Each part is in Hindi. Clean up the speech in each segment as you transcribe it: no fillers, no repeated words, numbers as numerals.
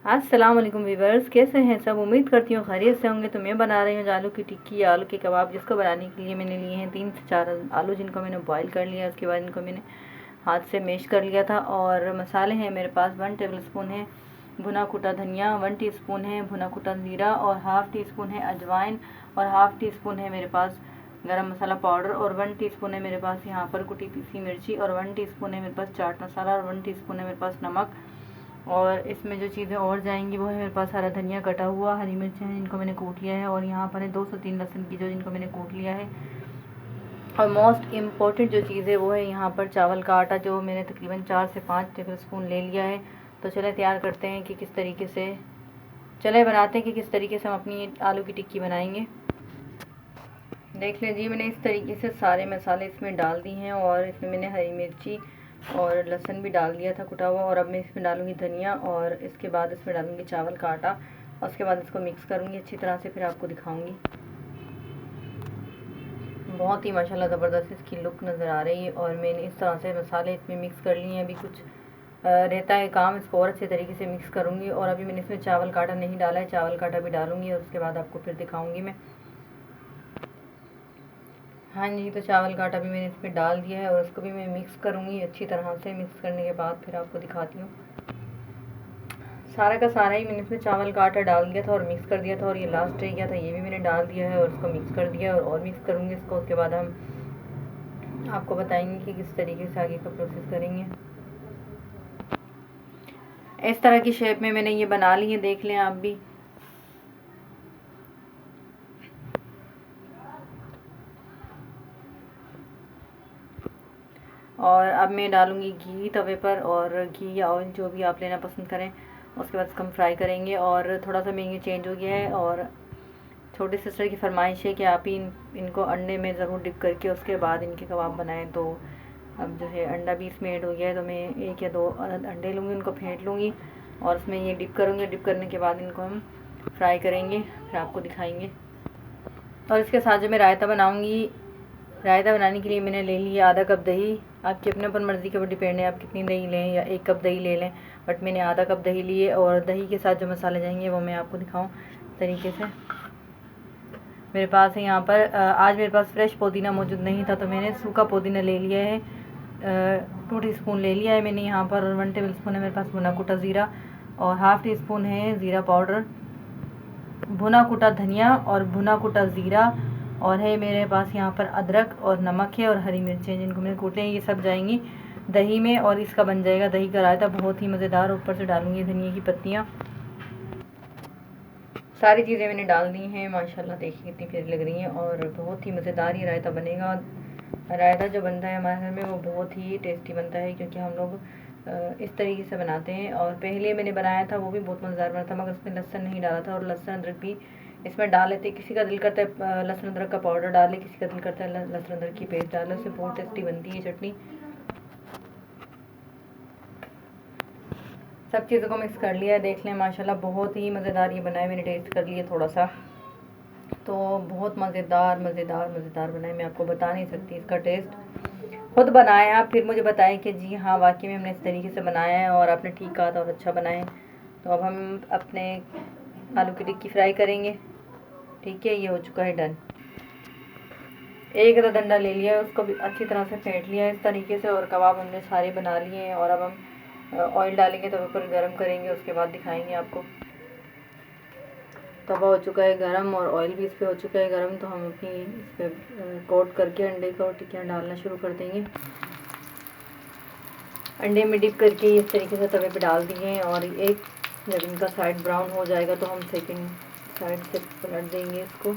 अस्सलाम वालेकुम वीवर्स, कैसे हैं सब। उम्मीद करती हूँ खैरियत से होंगे। तो मैं बना रही हूँ आलू की टिक्की या आलू के कबाब, जिसको बनाने के लिए मैंने लिए हैं 3 से 4 आलू, जिनको मैंने बॉईल कर लिया। उसके बाद इनको मैंने हाथ से मैश कर लिया था। और मसाले हैं मेरे पास 1 टेबल स्पून है भुना कुटा धनिया, 1 टीस्पून है भुना कुटा ज़ीरा, और हाफ़ टी स्पून है अजवाइन, और हाफ़ टी स्पून है मेरे पास गरम मसाला पाउडर, और 1 टीस्पून है मेरे पास यहाँ पर कुटी पीसी मिर्ची, और 1 टीस्पून है मेरे पास चाट मसाला, और 1 टीस्पून है मेरे पास नमक। और इसमें जो चीज़ें और जाएंगी वो है मेरे पास हरा धनिया कटा हुआ, हरी मिर्चें हैं जिनको मैंने कूट लिया है, और यहाँ पर है 2 से 3 लहसुन की जो जिनको मैंने कूट लिया है। और मोस्ट इम्पॉर्टेंट जो चीज़ है वो है यहाँ पर चावल का आटा, जो मैंने तकरीबन 4 से 5 टेबल स्पून ले लिया है। तो चले तैयार करते हैं कि किस तरीके से चले बनाते हैं कि किस तरीके से हम अपनी आलू की टिक्की बनाएंगे। देख लीजिए, मैंने इस तरीके से सारे मसाले इसमें डाल दिए हैं, और इसमें मैंने हरी मिर्ची और लहसुन भी डाल दिया था कुटा हुआ। और अब मैं इसमें डालूंगी धनिया, और इसके बाद इसमें डालूंगी चावल का आटा, और उसके बाद इसको मिक्स करूंगी अच्छी तरह से, फिर आपको दिखाऊंगी। बहुत ही माशाल्लाह ज़बरदस्त इसकी लुक नज़र आ रही है। और मैंने इस तरह से मसाले इसमें मिक्स कर लिए हैं। अभी कुछ रहता है काम, इसको और अच्छे तरीके से मिक्स करूँगी। और अभी मैंने इसमें चावल का आटा नहीं डाला है, चावल का आटा भी डालूँगी, और उसके बाद आपको फिर दिखाऊँगी मैं। हाँ जी, तो चावल का आटा भी मैंने इसमें डाल दिया है, और उसको भी मैं मिक्स करूँगी अच्छी तरह से। मिक्स करने के बाद फिर आपको दिखाती हूँ। सारा का सारा ही मैंने इसमें चावल का आटा डाल दिया था और मिक्स कर दिया था, और ये लास्ट रह गया था, ये भी मैंने डाल दिया है और इसको मिक्स कर दिया है, और मिक्स करूँगी इसको। उसके बाद हम आपको बताएंगे कि किस तरीके से आगे का प्रोसेस करेंगे। इस तरह की शेप में मैंने ये बना ली है, देख लें आप भी। और अब मैं डालूँगी घी तवे पर, और घी या ऑयल जो भी आप लेना पसंद करें। उसके बाद इसको हम फ्राई करेंगे। और थोड़ा सा मैं ये चेंज हो गया है, और छोटी सिस्टर की फरमाइश है कि आप ही इनको अंडे में ज़रूर डिप करके उसके बाद इनके कबाब बनाएं। तो अब जो है अंडा भी इसमें ऐड हो गया है, तो मैं 1 या 2 अंडे लूँगी, उनको फेंट लूँगी, और उसमें ये डिप करूँगी। डिप करने के बाद इनको हम फ्राई करेंगे, फिर आपको दिखाएंगे। और इसके साथ जो मैं रायता बनाऊँगी, रायता बनाने के लिए मैंने ले लिया आधा कप दही। आपकी अपने ऊपर मर्ज़ी के ऊपर डिपेंड है आप कितनी दही लें, या 1 कप दही ले लें, बट मैंने आधा कप दही लिए। और दही के साथ जो मसाले जाएंगे वो मैं आपको दिखाऊं तरीके से। मेरे पास है यहाँ पर आज मेरे पास फ्रेश पुदीना मौजूद नहीं था, तो मैंने सूखा पुदीना ले लिया है। 2 टीस्पून ले लिया है मैंने यहाँ पर। और 1 टेबल स्पून है मेरे पास भुना कुटा ज़ीरा, और हाफ़ टी स्पून है ज़ीरा पाउडर, भुना कुटा धनिया और भुना कुटा ज़ीरा, और है मेरे पास यहाँ पर अदरक और नमक है, और हरी मिर्चें जिनको मैंने कूटे हैं। ये सब जाएंगी दही में, और इसका बन जाएगा दही का रायता, बहुत ही मज़ेदार। ऊपर से डालूंगी धनिया की पत्तियाँ। सारी चीज़ें मैंने डाल दी हैं। माशाल्लाह देखिए कितनी प्यारी लग रही हैं, और बहुत ही मज़ेदार ये रायता बनेगा। रायता जो बनता है हमारे घर में वो बहुत ही टेस्टी बनता है, क्योंकि हम लोग इस तरीके से बनाते हैं। और पहले मैंने बनाया था वो भी बहुत मज़ेदार बना था, मगर उसमें लहसुन नहीं डाला था, और लहसुन अदरक भी इसमें डाल लेते। किसी का दिल करता है लहसुन अदरक का पाउडर डाले, किसी का दिल करता है लहसुन अदरक की पेस्ट डाले, उससे बहुत टेस्टी बनती है चटनी। सब चीज़ों को मिक्स कर लिया है, देख लें माशाल्लाह बहुत ही मज़ेदार ये बनाए। मैंने टेस्ट कर लिया थोड़ा सा, तो बहुत मज़ेदार मज़ेदार मज़ेदार बनाए। मैं आपको बता नहीं सकती इसका टेस्ट। खुद बनाएं आप, फिर मुझे बताएं कि जी हाँ वाकई में हमने इस तरीके से बनाया है और आपने ठीक कहा था और अच्छा बनाए। तो अब हम अपने आलू की टिक्की फ्राई करेंगे। ठीक है, ये हो चुका है डन। एक आधा डंडा ले लिया है, उसको भी अच्छी तरह से फेंट लिया है इस तरीके से, और कबाब हमने सारे बना लिए हैं। और अब हम ऑयल डालेंगे, तवे पर गर्म करेंगे, उसके बाद दिखाएंगे आपको। तवा हो चुका है गरम, और ऑयल भी इस पर हो चुका है गरम। तो हम अपनी इस पर कोट करके अंडे को टिक्कियाँ डालना शुरू कर देंगे। अंडे में डिप करके इस तरीके से तवे पे डाल दिए हैं, और एक जब इनका साइड ब्राउन हो जाएगा तो हम सेकंड साइड से पलट देंगे इसको।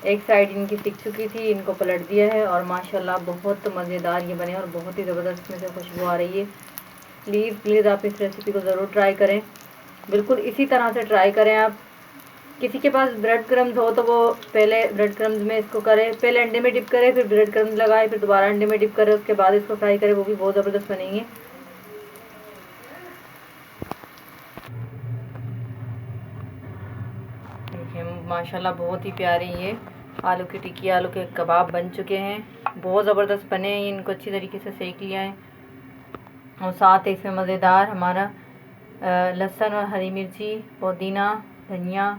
एक साइड इनकी सिक चुकी थी, इनको पलट दिया है, और माशाल्लाह बहुत मज़ेदार ये बने, और बहुत ही ज़बरदस्त इसमें से खुशबू आ रही है। प्लीज़ आप इस रेसिपी को ज़रूर ट्राई करें, बिल्कुल इसी तरह से ट्राई करें आप। किसी के पास ब्रेड क्रम्स हो तो वो पहले ब्रेड क्रम्स में इसको करे, पहले अंडे में डिप करे, फिर ब्रेड क्रम्स लगाए, फिर दोबारा अंडे में डिप करे, उसके बाद इसको फ्राई करे, वो भी बहुत ज़बरदस्त बनेंगे। देखिए माशाल्लाह बहुत ही प्यारी ये आलू की टिक्की, आलू के कबाब बन चुके हैं। बहुत ज़बरदस्त बने हैं। इनको अच्छी तरीके से सेक लिया है और साथ ही इसमें मज़ेदार हमारा लहसुन और हरी मिर्ची, पुदीना, धनिया,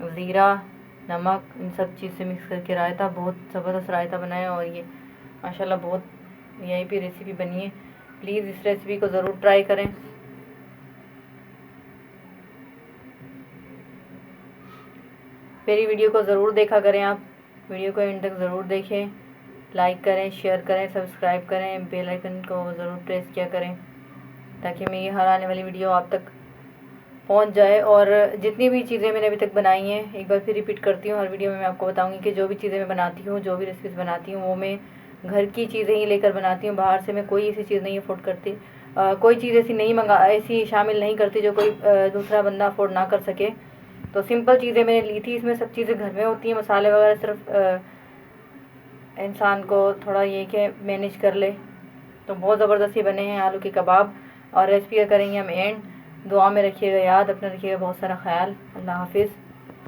ज़ीरा, नमक, इन सब चीज़ से मिक्स करके रायता, बहुत ज़बरदस्त रायता बना है। और ये माशाल्लाह बहुत यही भी रेसिपी बनी है। प्लीज़ इस रेसिपी को ज़रूर ट्राई करें। मेरी वीडियो को ज़रूर देखा करें, आप वीडियो को एंड तक ज़रूर देखें, लाइक करें, शेयर करें, सब्सक्राइब करें, बेल आइकन को ज़रूर प्रेस किया करें ताकि मेरी हर आने वाली वीडियो आप तक पहुंच जाए। और जितनी भी चीज़ें मैंने अभी तक बनाई हैं, एक बार फिर रिपीट करती हूँ, हर वीडियो में मैं आपको बताऊँगी कि जो भी चीज़ें मैं बनाती हूँ, जो भी रेसिपीज़ बनाती हूँ, वो मैं घर की चीज़ें ही लेकर बनाती हूँ। बाहर से मैं कोई ऐसी चीज़ नहीं अफोर्ड करती, कोई चीज़ ऐसी शामिल नहीं करती जो कोई दूसरा बंदा अफोर्ड ना कर सके। तो सिंपल चीज़ें मैंने ली थी, इसमें सब चीज़ें घर में होती हैं, मसाले वगैरह सिर्फ इंसान को थोड़ा ये कि मैनेज कर ले। तो बहुत ज़बरदस्ती बने हैं आलू के कबाब। और रेसिपी का करेंगे हम एंड। दुआ में रखिएगा याद, अपना रखिएगा बहुत सारा ख्याल। अल्लाह हाफिज़।